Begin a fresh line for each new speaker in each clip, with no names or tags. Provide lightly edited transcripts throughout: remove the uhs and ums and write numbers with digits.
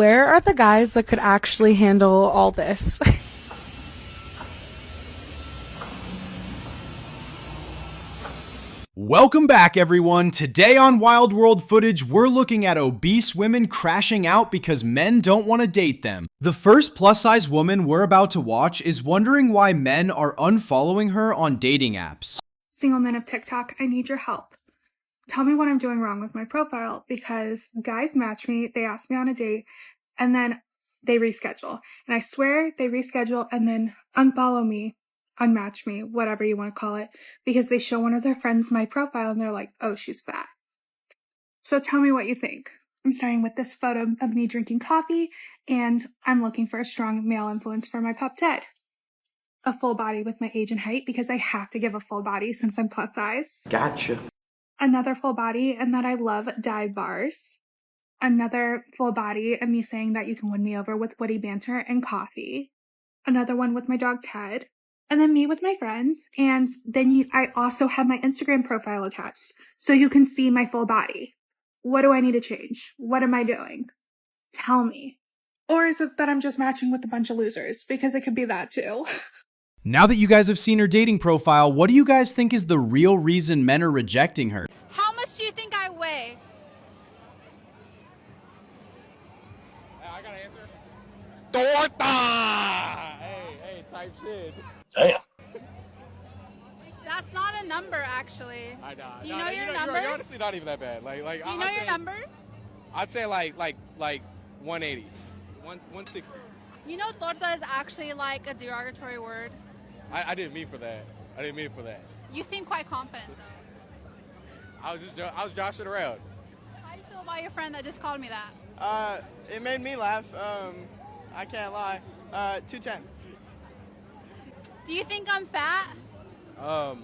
Where are the guys that could actually handle all this?
Welcome back, everyone. Today on Wild World Footage, we're looking at obese women crashing out because men don't want to date them. The first plus-size woman we're about to watch is wondering why men are unfollowing her on dating apps.
Single men of TikTok, I need your help. Tell me what I'm doing wrong with my profile, because guys match me, they ask me on a date, and then they reschedule. And I swear they reschedule and then unfollow me, unmatch me, whatever you want to call it, because they show one of their friends my profile and they're like, oh, she's fat. So tell me what you think. I'm starting with this photo of me drinking coffee, and I'm looking for a strong male influence for my pup Ted. A full body with my age and height, because I have to give a full body since I'm plus size.
Gotcha.
Another full body, and that I love dive bars. Another full body, and me saying that you can win me over with witty banter and coffee. Another one with my dog Ted. And then me with my friends. And then I also have my Instagram profile attached, so you can see my full body. What do I need to change? What am I doing? Tell me. Or is it that I'm just matching with a bunch of losers? Because it could be that too.
Now that you guys have seen her dating profile, what do you guys think is the real reason men are rejecting her?
How much do you think I weigh?
I got an answer. Torta! Hey, type shit.
Damn.
That's not a number, actually.
I know.
Do you know your numbers?
You're honestly not even that bad. Like,
Do you know your numbers?
I'd say like 180, 160.
You know, torta is actually like a derogatory word.
I didn't mean for that.
You seem quite confident, though.
I was joshing around.
How do you feel about your friend that just called me that?
It made me laugh. I can't lie. 210.
Do you think I'm fat?
No.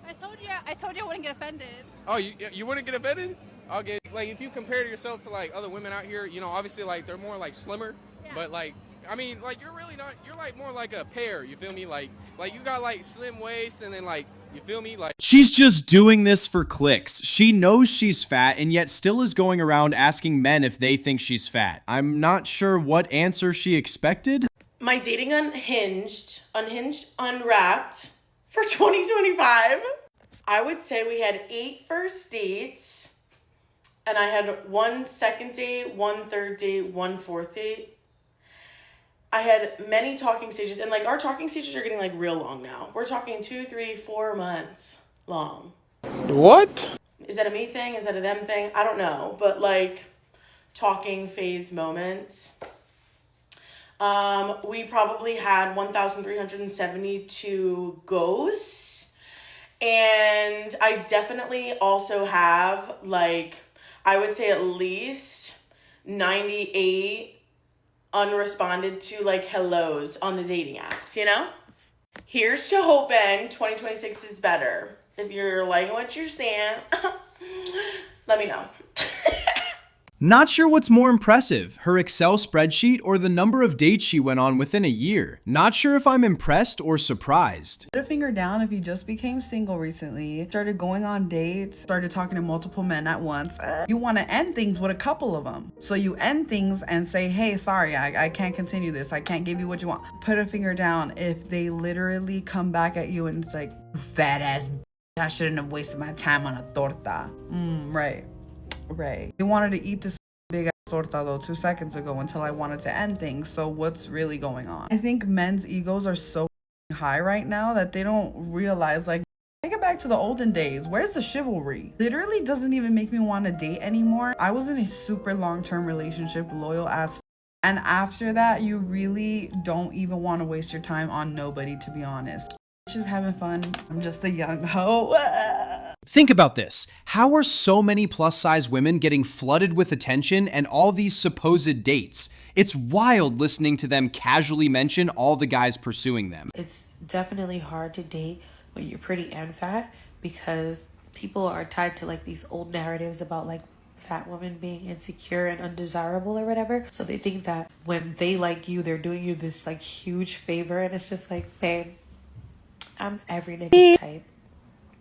I told you I wouldn't get offended.
Oh, you wouldn't get offended? Okay, like if you compare yourself to like other women out here, you know, obviously like they're more like slimmer,
Yeah.
but like I mean, like you're really not. You're like more like a pear. You feel me? Like you got like slim waist, and then like you feel me? Like
She's just doing this for clicks. She knows she's fat and yet still is going around asking men if they think she's fat. I'm not sure what answer she expected.
My dating unhinged, unwrapped for 2025. I would say we had 8 first dates, and I had 1 second date, 1 third date, 1 fourth date. I had many talking stages, and like our talking stages are getting like real long now. We're talking 2, 3, 4 months long.
What?
Is that a me thing? Is that a them thing? I don't know, but like talking phase moments. We probably had 1,372 ghosts, and I definitely also have like, I would say at least 98 unresponded to like hellos on the dating apps, you know? Here's to hoping 2026 is better. If you're liking what you're seeing, let me know.
Not sure what's more impressive, her Excel spreadsheet or the number of dates she went on within a year. Not sure if I'm impressed or surprised.
Put a finger down if you just became single recently, started going on dates, started talking to multiple men at once. You want to end things with a couple of them. So you end things and say, hey, sorry, I can't continue this. I can't give you what you want. Put a finger down if they literally come back at you and it's like, fat ass, I shouldn't have wasted my time on a torta. Right. You wanted to eat this big ass torta though 2 seconds ago until I wanted to end things. So what's really going on? I think men's egos are so high right now that they don't realize, like, take it back to the olden days. Where's the chivalry? Literally doesn't even make me want to date anymore. I was in a super long-term relationship, loyal ass. And after that, you really don't even want to waste your time on nobody, to be honest. Just having fun. I'm just a young hoe.
Think about this. How are so many plus-size women getting flooded with attention and all these supposed dates? It's wild listening to them casually mention all the guys pursuing them.
It's definitely hard to date when you're pretty and fat because people are tied to like these old narratives about like fat women being insecure and undesirable or whatever. So they think that when they like you, they're doing you this like huge favor, and it's just like, babe, I'm every nigga's type.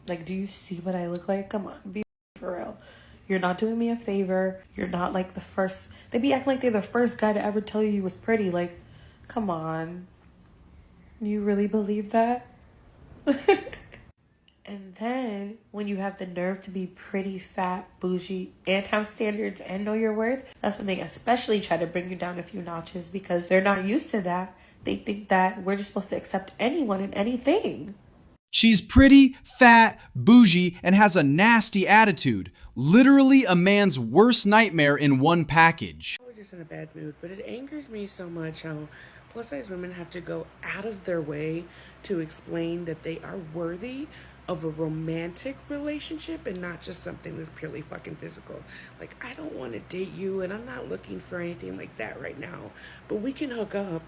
Like, do you see what I look like? Come on, be For real. You're not doing me a favor. You're not like the first. They be acting like they're the first guy to ever tell you was pretty. Like, come on. You really believe that? And then when you have the nerve to be pretty, fat, bougie, and have standards and know your worth, that's when they especially try to bring you down a few notches because they're not used to that. They think that we're just supposed to accept anyone and anything.
She's pretty, fat, bougie, and has a nasty attitude. Literally a man's worst nightmare in one package.
We're just in a bad mood, but it angers me so much how plus-size women have to go out of their way to explain that they are worthy of a romantic relationship and not just something that's purely fucking physical. Like, I don't want to date you and I'm not looking for anything like that right now, but we can hook up.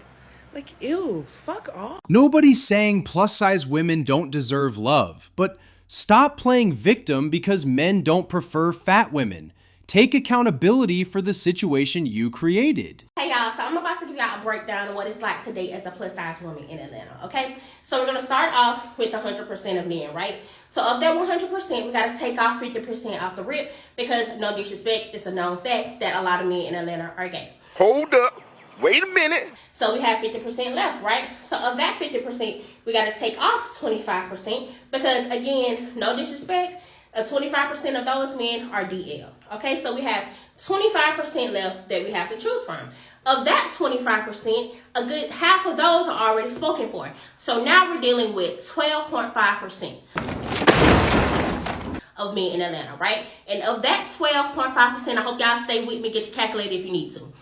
Like, ew, fuck off.
Nobody's saying plus-size women don't deserve love, but stop playing victim because men don't prefer fat women. Take accountability for the situation you created.
Hey y'all, so I'm about to give y'all a breakdown of what it's like to date as a plus size woman in Atlanta, okay? So we're gonna start off with 100% of men, right? So of that 100%, we gotta take off 50% off the rip because no disrespect, it's a known fact that a lot of men in Atlanta are gay.
Hold up, wait a minute.
So we have 50% left, right? So of that 50%, we gotta take off 25% because again, no disrespect, 25% of those men are DL. Okay, so we have 25% left that we have to choose from. Of that 25%, a good half of those are already spoken for. So now we're dealing with 12.5% of men in Atlanta, right? And of that 12.5%, I hope y'all stay with me, get your calculator if you need to.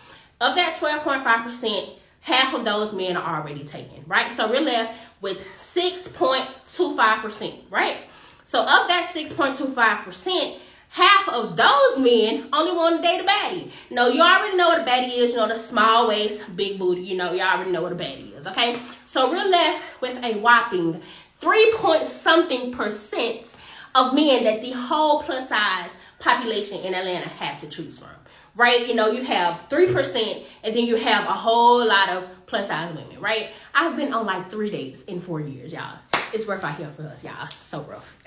Of that 12.5%, half of those men are already taken, right? So we're left with 6.25%, right? So of that 6.25%, half of those men only want to date a baddie. No, you already know what a baddie is. You know, the small waist, big booty. You know, you already know what a baddie is, okay? So we're left with a whopping 3-point-something% of men that the whole plus size population in Atlanta have to choose from, right? You know, you have 3% and then you have a whole lot of plus size women, right? I've been on like 3 dates in 4 years, y'all. It's rough out here for us, y'all. It's so rough.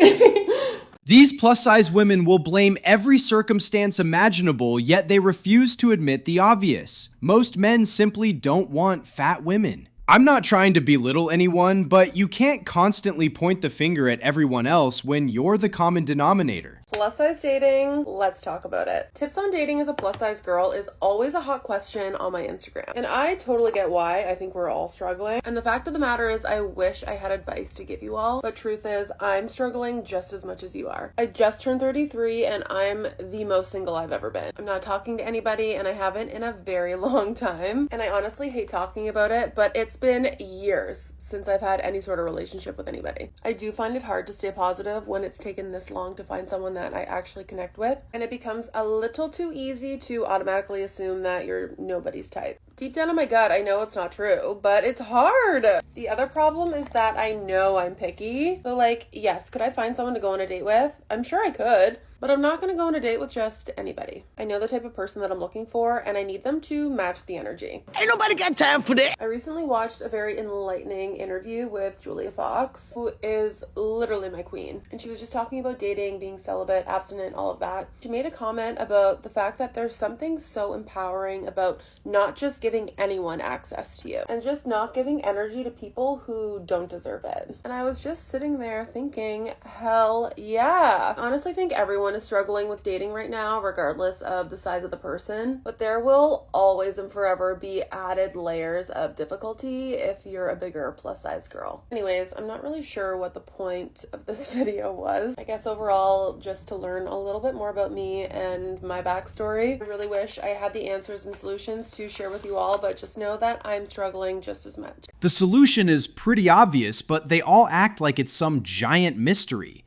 These plus-size women will blame every circumstance imaginable, yet they refuse to admit the obvious. Most men simply don't want fat women. I'm not trying to belittle anyone, but you can't constantly point the finger at everyone else when you're the common denominator.
Plus size dating, let's talk about it. Tips on dating as a plus size girl is always a hot question on my Instagram. And I totally get why. I think we're all struggling. And the fact of the matter is I wish I had advice to give you all. But truth is I'm struggling just as much as you are. I just turned 33 and I'm the most single I've ever been. I'm not talking to anybody and I haven't in a very long time. And I honestly hate talking about it, but it's been years since I've had any sort of relationship with anybody. I do find it hard to stay positive when it's taken this long to find someone that I actually connect with, and it becomes a little too easy to automatically assume that you're nobody's type. Deep down in my gut, I know it's not true, but it's hard. The other problem is that I know I'm picky. So like, yes, could I find someone to go on a date with? I'm sure I could, but I'm not going to go on a date with just anybody. I know the type of person that I'm looking for, and I need them to match the energy.
Ain't nobody got time for that.
I recently watched a very enlightening interview with Julia Fox, who is literally my queen. And she was just talking about dating, being celibate, abstinent, all of that. She made a comment about the fact that there's something so empowering about not just giving anyone access to you and just not giving energy to people who don't deserve it. And I was just sitting there thinking, hell yeah. I honestly think everyone is struggling with dating right now, regardless of the size of the person, but there will always and forever be added layers of difficulty if you're a bigger plus size girl. Anyways, I'm not really sure what the point of this video was. I guess overall, just to learn a little bit more about me and my backstory. I really wish I had the answers and solutions to share with you all, but just know that I'm struggling just as much.
The solution is pretty obvious, but they all act like it's some giant mystery.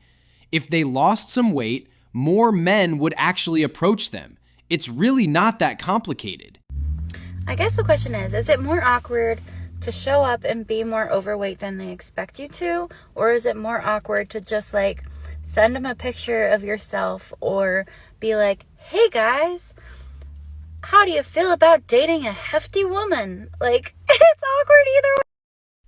If they lost some weight, more men would actually approach them. It's really not that complicated.
I guess the question is it more awkward to show up and be more overweight than they expect you to? Or is it more awkward to just like send them a picture of yourself or be like, hey guys, how do you feel about dating a hefty woman? Like, it's awkward either way.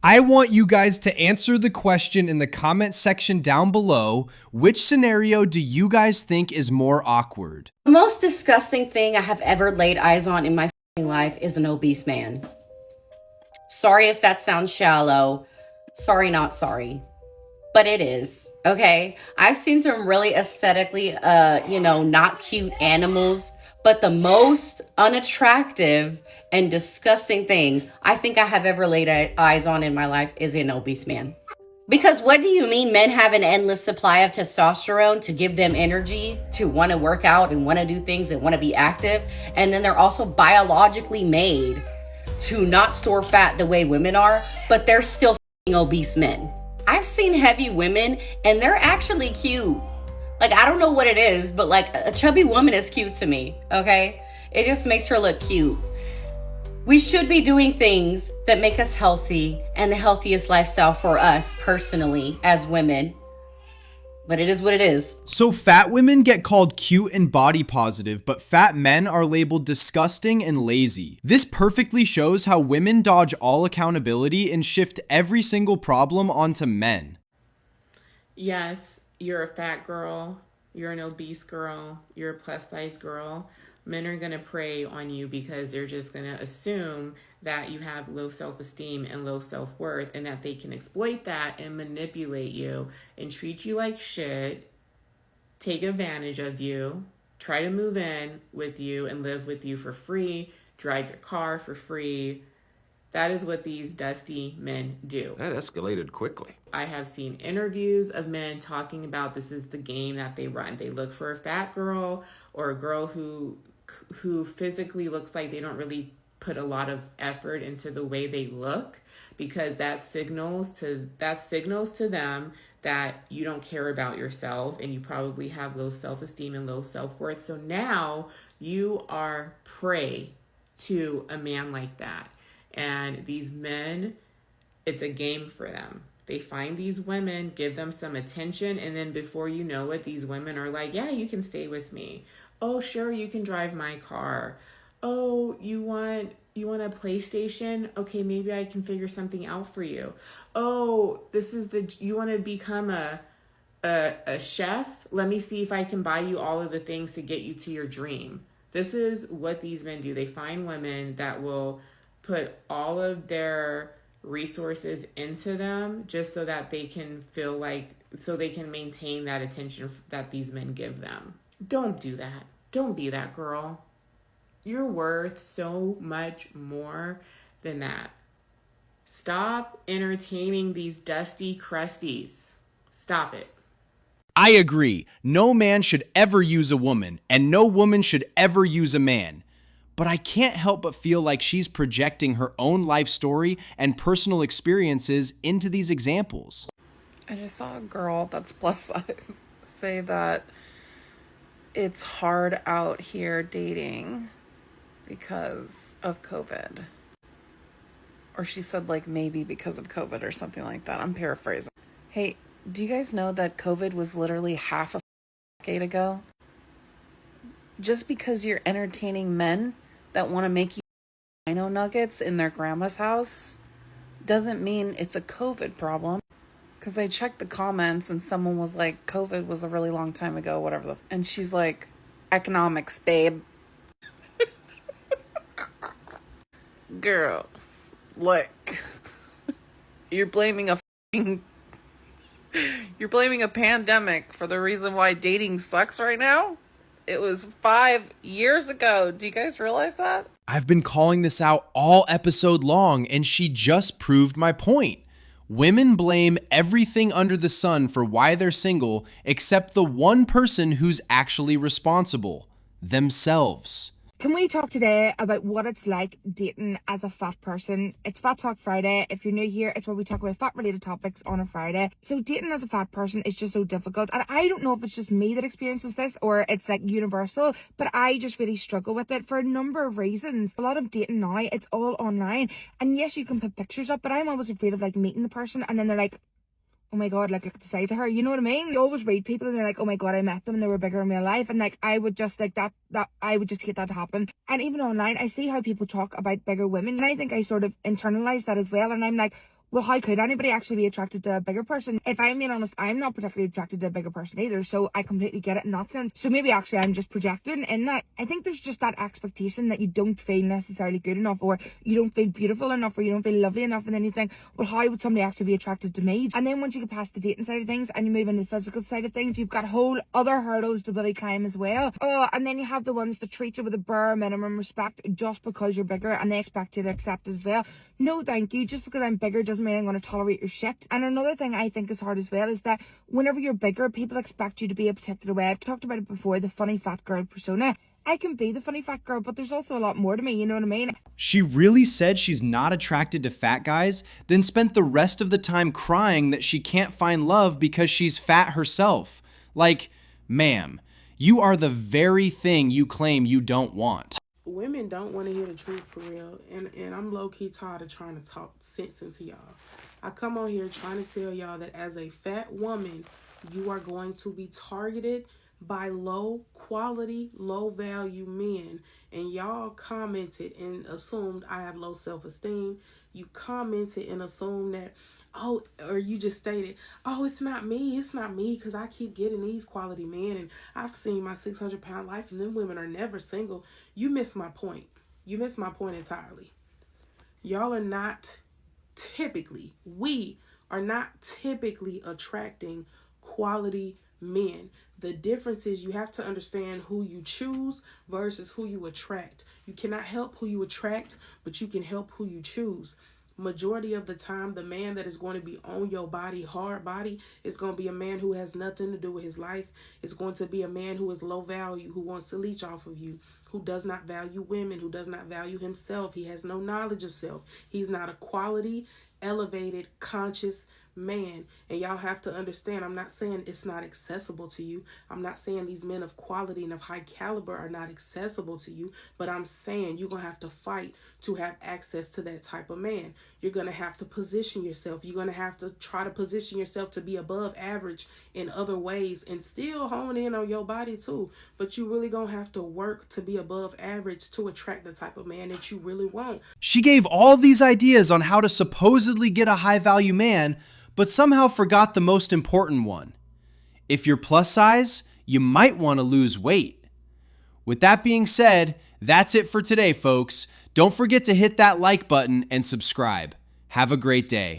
I want you guys to answer the question in the comment section down below. Which scenario do you guys think is more awkward?
The most disgusting thing I have ever laid eyes on in my life is an obese man. Sorry if that sounds shallow. Sorry, not sorry. But it is, okay? I've seen some really aesthetically, not cute animals, but the most unattractive and disgusting thing I think I have ever laid eyes on in my life is an obese man. Because what do you mean men have an endless supply of testosterone to give them energy to want to work out and want to do things and want to be active? And then they're also biologically made to not store fat the way women are, but they're still obese men. I've seen heavy women and they're actually cute. Like, I don't know what it is, but like a chubby woman is cute to me, okay? It just makes her look cute. We should be doing things that make us healthy and the healthiest lifestyle for us personally as women. But it is what it is.
So fat women get called cute and body positive, but fat men are labeled disgusting and lazy. This perfectly shows how women dodge all accountability and shift every single problem onto men.
Yes, you're a fat girl, you're an obese girl, you're a plus size girl. Men are going to prey on you because they're just going to assume that you have low self-esteem and low self-worth, and that they can exploit that and manipulate you and treat you like shit, take advantage of you, try to move in with you and live with you for free, drive your car for free. That is what these dusty men do.
That escalated quickly.
I have seen interviews of men talking about this is the game that they run. They look for a fat girl or a girl who physically looks like they don't really put a lot of effort into the way they look, because that signals to them that you don't care about yourself and you probably have low self-esteem and low self-worth. So now you are prey to a man like that. And these men, it's a game for them. They find these women, give them some attention, and then before you know it, these women are like, yeah, you can stay with me. Oh, sure, you can drive my car. Oh, you want a PlayStation? Okay, maybe I can figure something out for you. Oh, you want to become a chef? Let me see if I can buy you all of the things to get you to your dream. This is what these men do. They find women that will put all of their resources into them just so that they can they can maintain that attention that these men give them. Don't do that. Don't be that girl. You're worth so much more than that. Stop entertaining these dusty crusties. Stop it.
I agree. No man should ever use a woman, and no woman should ever use a man. But I can't help but feel like she's projecting her own life story and personal experiences into these examples.
I just saw a girl that's plus size say that it's hard out here dating because of COVID. Or she said like maybe because of COVID or something like that. I'm paraphrasing. Hey, do you guys know that COVID was literally half a decade ago? Just because you're entertaining men that want to make you dino nuggets in their grandma's house doesn't mean it's a COVID problem. Because I checked the comments and someone was like, COVID was a really long time ago, whatever. And she's like, economics, babe. Girl, like, you're blaming a pandemic for the reason why dating sucks right now? It was 5 years ago. Do you guys realize that?
I've been calling this out all episode long, and she just proved my point. Women blame everything under the sun for why they're single, except the one person who's actually responsible: themselves.
Can we talk today about what it's like dating as a fat person? It's Fat Talk Friday. If you're new here, it's where we talk about fat related topics on a Friday. So dating as a fat person is just so difficult. And I don't know if it's just me that experiences this or it's like universal, but I just really struggle with it for a number of reasons. A lot of dating now, it's all online. And yes, you can put pictures up, but I'm always afraid of like meeting the person and then they're like, oh my god, like look at the size of her, you know what I mean? You always read people and they're like, oh my god, I met them and they were bigger in real life, and like I would just like that I would just hate that to happen. And even online I see how people talk about bigger women and I think I sort of internalize that as well, and I'm like, Well, how could anybody actually be attracted to a bigger person? If I'm being honest, I'm not particularly attracted to a bigger person either, so I completely get it in that sense. So maybe actually I'm just projecting in that. I think there's just that expectation that you don't feel necessarily good enough, or you don't feel beautiful enough, or you don't feel lovely enough, and then you think, well, how would somebody actually be attracted to me? And then once you get past the dating side of things and you move into the physical side of things, you've got whole other hurdles to bloody climb as well. Oh, and then you have the ones that treat you with a bare minimum respect just because you're bigger, and they expect you to accept it as well. No, thank you. Just because I'm bigger doesn't mean I'm going to tolerate your shit. And another thing I think is hard as well is that whenever you're bigger, people expect you to be a particular way. I've talked about it before, the funny fat girl persona. I can be the funny fat girl, but there's also a lot more to me, you know what I mean?
She really said she's not attracted to fat guys, then spent the rest of the time crying that she can't find love because she's fat herself. Like, ma'am, you are the very thing you claim you don't want.
Women don't want to hear the truth for real, and I'm low-key tired of trying to talk sense into y'all. I come on here trying to tell y'all that as a fat woman, you are going to be targeted by low quality, low value men, and y'all commented and assumed I have low self-esteem. You commented and assumed that, oh, or you just stated, oh, it's not me because I keep getting these quality men and I've seen my 600-pound life and them women are never single. You missed my point. You missed my point entirely. Y'all are not typically, we are not typically attracting quality men. The difference is you have to understand who you choose versus who you attract. You cannot help who you attract, but you can help who you choose. Majority of the time, the man that is going to be on your body, hard body, is going to be a man who has nothing to do with his life. It's going to be a man who is low value, who wants to leech off of you, who does not value women, who does not value himself. He has no knowledge of self. He's not a quality, elevated, conscious man. And y'all have to understand, I'm not saying it's not accessible to you. I'm not saying these men of quality and of high caliber are not accessible to you, but I'm saying you're going to have to fight to have access to that type of man. You're going to have to position yourself. You're going to have to try to position yourself to be above average in other ways and still hone in on your body too. But you really going to have to work to be above average to attract the type of man that you really want.
She gave all these ideas on how to supposedly get a high value man, but somehow forgot the most important one. If you're plus size, you might want to lose weight. With that being said, that's it for today, folks. Don't forget to hit that like button and subscribe. Have a great day.